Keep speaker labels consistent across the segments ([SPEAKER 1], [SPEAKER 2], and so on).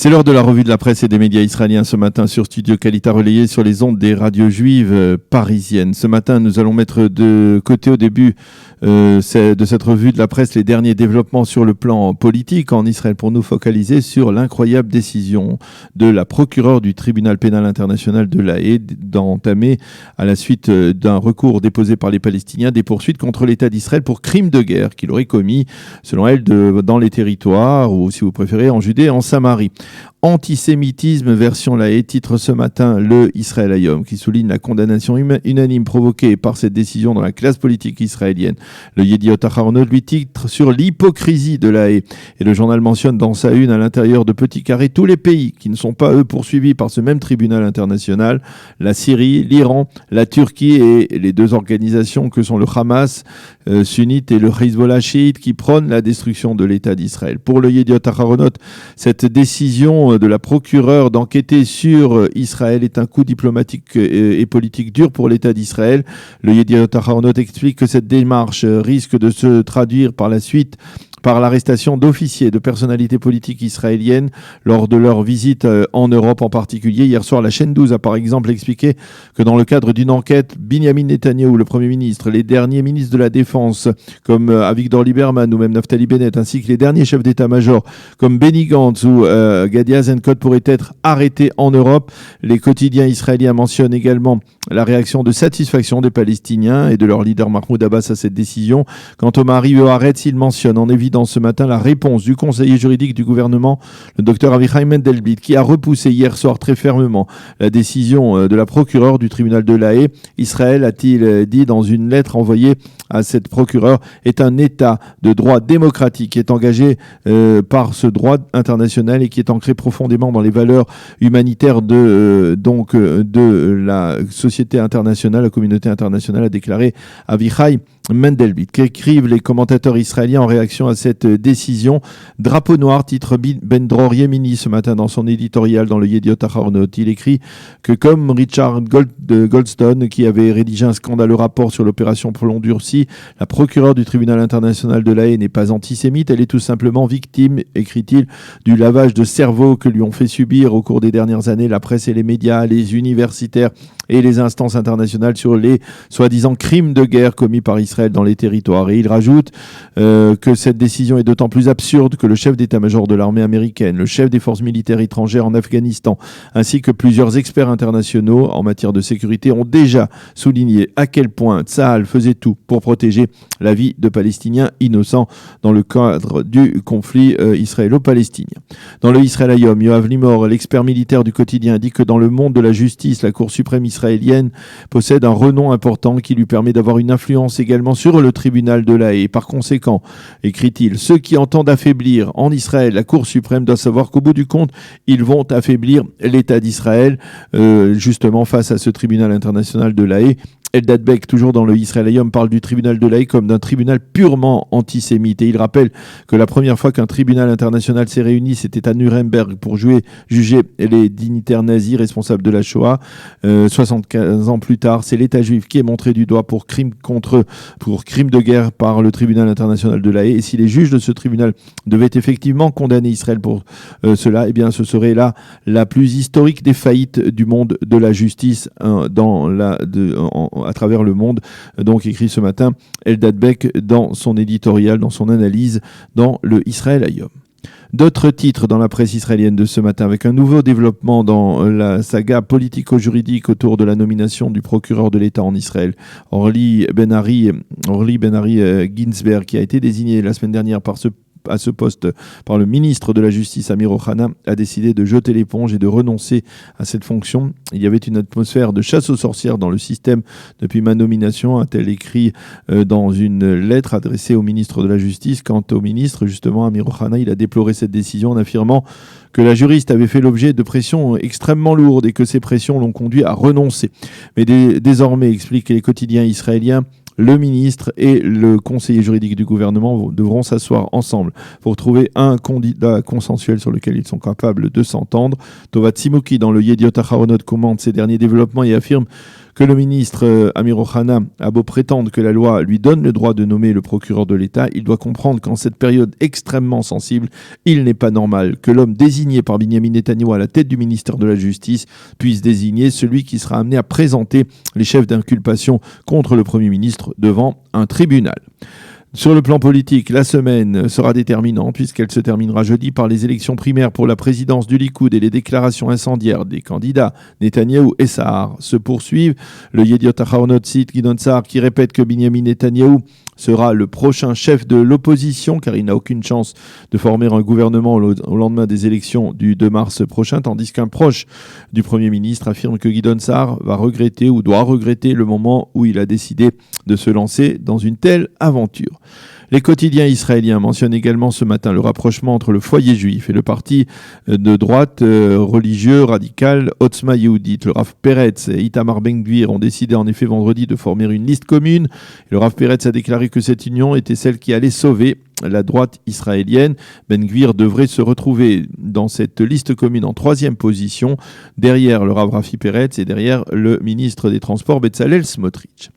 [SPEAKER 1] C'est l'heure de la revue de la presse et des médias israéliens ce matin sur Studio Kalita relayé sur les ondes des radios juives parisiennes. Ce matin, nous allons mettre de côté au début de cette revue de la presse les derniers développements sur le plan politique en Israël pour nous focaliser sur l'incroyable décision de la procureure du tribunal pénal international de La Haye d'entamer à la suite d'un recours déposé par les Palestiniens des poursuites contre l'État d'Israël pour crimes de guerre qu'il aurait commis, selon elle, dans les territoires ou, si vous préférez, en Judée et en Samarie. Antisémitisme version La Haye, titre ce matin le Israël Hayom, qui souligne la condamnation unanime provoquée par cette décision dans la classe politique israélienne. Le Yediot Aharonot lui titre sur l'hypocrisie de La Haye. Et le journal mentionne dans sa une, à l'intérieur de petits carrés, tous les pays qui ne sont pas, eux, poursuivis par ce même tribunal international, la Syrie, l'Iran, la Turquie et les deux organisations que sont le Hamas sunnite et le Hezbollah chiite qui prônent la destruction de l'État d'Israël. Pour le Yediot Aharonot, cette décision de la procureure d'enquêter sur Israël est un coup diplomatique et politique dur pour l'État d'Israël. Le Yediot Aharonot explique que cette démarche risque de se traduire par la suite par l'arrestation d'officiers, de personnalités politiques israéliennes lors de leur visite en Europe en particulier. Hier soir, la chaîne 12 a par exemple expliqué que dans le cadre d'une enquête, Binyamin Netanyahou, le Premier ministre, les derniers ministres de la Défense comme Avigdor Lieberman ou même Naftali Bennett, ainsi que les derniers chefs d'état-major comme Benny Gantz ou Gadi Eisenkot pourraient être arrêtés en Europe. Les quotidiens israéliens mentionnent également la réaction de satisfaction des Palestiniens et de leur leader Mahmoud Abbas à cette décision. Quant au mari Haaretz, il mentionne en évidence ce matin la réponse du conseiller juridique du gouvernement, le docteur Avichai Mendelblit, qui a repoussé hier soir très fermement la décision de la procureure du tribunal de La Haye. Israël, a-t-il dit dans une lettre envoyée à cette procureure, est un État de droit démocratique qui est engagé par ce droit international et qui est ancré profondément dans les valeurs humanitaires de la société internationale, la communauté internationale, a déclaré Avichai Mendelblit. Qu'écrivent les commentateurs israéliens en réaction à cette décision? Drapeau noir, titre Ben Dror Yemini ce matin dans son éditorial dans le Yediot Aharonot. Il écrit que comme Richard Goldstone, qui avait rédigé un scandaleux rapport sur l'opération Front Durci, la procureure du tribunal international de La Haye n'est pas antisémite, elle est tout simplement victime, écrit-il, du lavage de cerveau que lui ont fait subir au cours des dernières années la presse et les médias, les universitaires et les instances internationales sur les soi-disant crimes de guerre commis par Israël dans les territoires. Et il rajoute que cette décision est d'autant plus absurde que le chef d'état-major de l'armée américaine, le chef des forces militaires étrangères en Afghanistan, ainsi que plusieurs experts internationaux en matière de sécurité ont déjà souligné à quel point Tsahal faisait tout pour protéger la vie de Palestiniens innocents dans le cadre du conflit israélo-palestinien. Dans le Israël Hayom, Yoav Limor, l'expert militaire du quotidien, indique que dans le monde de la justice, la Cour suprême israélienne possède un renom important qui lui permet d'avoir une influence également sur le tribunal de La Haye. Par conséquent, écrit-il, ceux qui entendent affaiblir en Israël la Cour suprême doivent savoir qu'au bout du compte, ils vont affaiblir l'État d'Israël, justement face à ce tribunal international de La Haye. Eldad Beck, toujours dans le Israël Hayom, parle du tribunal de La Haye comme d'un tribunal purement antisémite. Et il rappelle que la première fois qu'un tribunal international s'est réuni, c'était à Nuremberg pour juger les dignitaires nazis responsables de la Shoah. 75 ans plus tard, c'est l'État juif qui est montré du doigt pour crime de guerre par le tribunal international de La Haye. Et si les juges de ce tribunal devaient effectivement condamner Israël pour cela, eh bien, ce serait là la plus historique des faillites du monde de la justice à travers le monde. Donc écrit ce matin Eldad Beck dans son éditorial, dans son analyse dans le Israël Hayom. D'autres titres dans la presse israélienne de ce matin, avec un nouveau développement dans la saga politico-juridique autour de la nomination du procureur de l'État en Israël. Orly Ben-Ari Ginsberg, qui a été désigné la semaine dernière à ce poste par le ministre de la Justice, Amir Ohana, a décidé de jeter l'éponge et de renoncer à cette fonction. Il y avait une atmosphère de chasse aux sorcières dans le système depuis ma nomination, a-t-elle écrit dans une lettre adressée au ministre de la Justice. Quant au ministre, justement, Amir Ohana, il a déploré cette décision en affirmant que la juriste avait fait l'objet de pressions extrêmement lourdes et que ces pressions l'ont conduit à renoncer. Mais désormais, expliquent les quotidiens israéliens, le ministre et le conseiller juridique du gouvernement devront s'asseoir ensemble pour trouver un candidat consensuel sur lequel ils sont capables de s'entendre. Tovat Simouki, dans le Yediot Aharonot, commente ces derniers développements et affirme que le ministre Amir Ohana a beau prétendre que la loi lui donne le droit de nommer le procureur de l'État, il doit comprendre qu'en cette période extrêmement sensible, il n'est pas normal que l'homme désigné par Benyamin Netanyahou à la tête du ministère de la Justice puisse désigner celui qui sera amené à présenter les chefs d'inculpation contre le Premier ministre devant un tribunal. Sur le plan politique, la semaine sera déterminante puisqu'elle se terminera jeudi par les élections primaires pour la présidence du Likoud et les déclarations incendiaires des candidats Netanyahou et Sahar se poursuivent. Le Yediot Ahronoth cite Gideon Sa'ar qui répète que Benyamin Netanyahou sera le prochain chef de l'opposition car il n'a aucune chance de former un gouvernement au lendemain des élections du 2 mars prochain, tandis qu'un proche du Premier ministre affirme que Gideon Sa'ar va regretter ou doit regretter le moment où il a décidé de se lancer dans une telle aventure. Les quotidiens israéliens mentionnent également ce matin le rapprochement entre le foyer juif et le parti de droite religieux radical Otzma Yehudit. Le Rav Peretz et Itamar Ben-Gvir ont décidé en effet vendredi de former une liste commune. Et le Rav Peretz a déclaré que cette union était celle qui allait sauver la droite israélienne. Ben-Gvir devrait se retrouver dans cette liste commune en 3e position, derrière le Rav Rafi Peretz et derrière le ministre des Transports Betzalel Smotrich.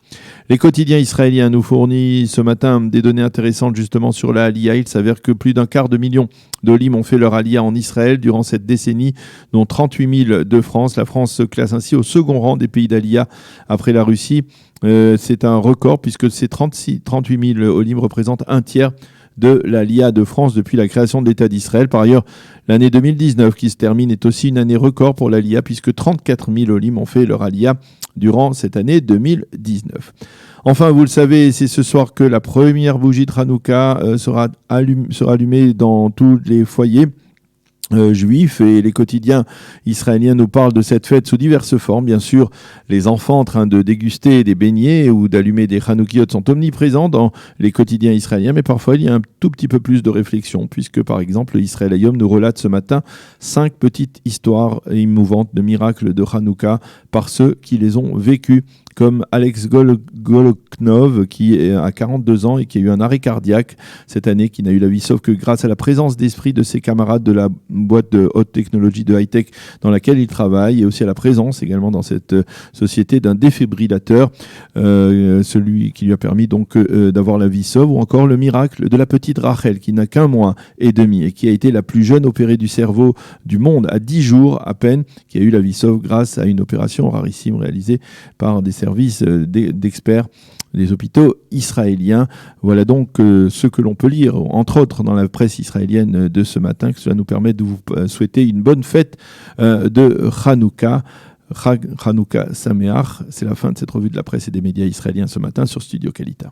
[SPEAKER 1] Les quotidiens israéliens nous fournissent ce matin des données intéressantes justement sur la Aliyah. Il s'avère que plus d'250,000 d'Olim ont fait leur Aliyah en Israël durant cette décennie, dont 38 000 de France. La France se classe ainsi au second rang des pays d'Aliyah après la Russie. C'est un record puisque ces 38 000 Olim représentent un tiers de l'Aliyah de France depuis la création de l'État d'Israël. Par ailleurs, l'année 2019 qui se termine est aussi une année record pour l'Aliyah puisque 34 000 Olim ont fait leur Aliyah durant cette année 2019. Enfin, vous le savez, c'est ce soir que la première bougie de Hanouka sera allumée dans tous les foyers juifs, et les quotidiens israéliens nous parlent de cette fête sous diverses formes. Bien sûr, les enfants en train de déguster des beignets ou d'allumer des Hanoukiot sont omniprésents dans les quotidiens israéliens, mais parfois il y a un tout petit peu plus de réflexion, puisque par exemple Israël Hayom nous relate ce matin 5 petites histoires émouvantes de miracles de Hanouka par ceux qui les ont vécus, comme Alex Goloknov qui a 42 ans et qui a eu un arrêt cardiaque cette année, qui n'a eu la vie sauve que grâce à la présence d'esprit de ses camarades de la boîte de haute technologie de high-tech dans laquelle il travaille, et aussi à la présence également dans cette société d'un défibrillateur, celui qui lui a permis donc d'avoir la vie sauve, ou encore le miracle de la petite Rachel qui n'a qu'1 mois et demi et qui a été la plus jeune opérée du cerveau du monde à 10 jours à peine, qui a eu la vie sauve grâce à une opération rarissime réalisée par des services d'experts des hôpitaux israéliens. Voilà donc ce que l'on peut lire, entre autres, dans la presse israélienne de ce matin, que cela nous permet de vous souhaiter une bonne fête de Hanouka. Hanouka Sameach. C'est la fin de cette revue de la presse et des médias israéliens ce matin sur Studio Kalita.